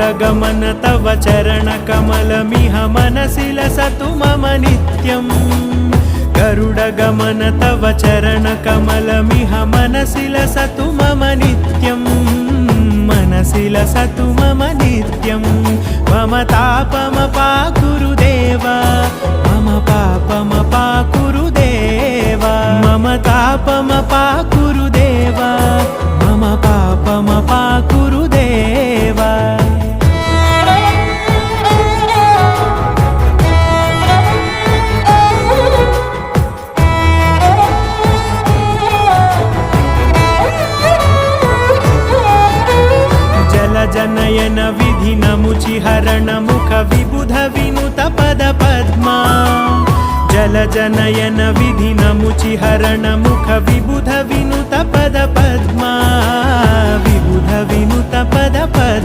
गरुडगमन तव चरणकमलमिह मनसि लसतु मम नित्यम् गरुडगमन तव चरणकमलमिह मनसि लसतु मम नित्यम् मनसि लसतु मम नित्यम् मम तापमपाकुरु देवा मम पापमपाकुरु देवा मम तापमपाकुरु देवा मम पापमपाकुरु देवा जनयन विधि नमुचिहरण मुख विबुध विनुत पद पद्मा जल जनयन विधि नमुचिहरण मुख विबुध विनुत पद पद्मा विबुध विनुत पद पद्मा।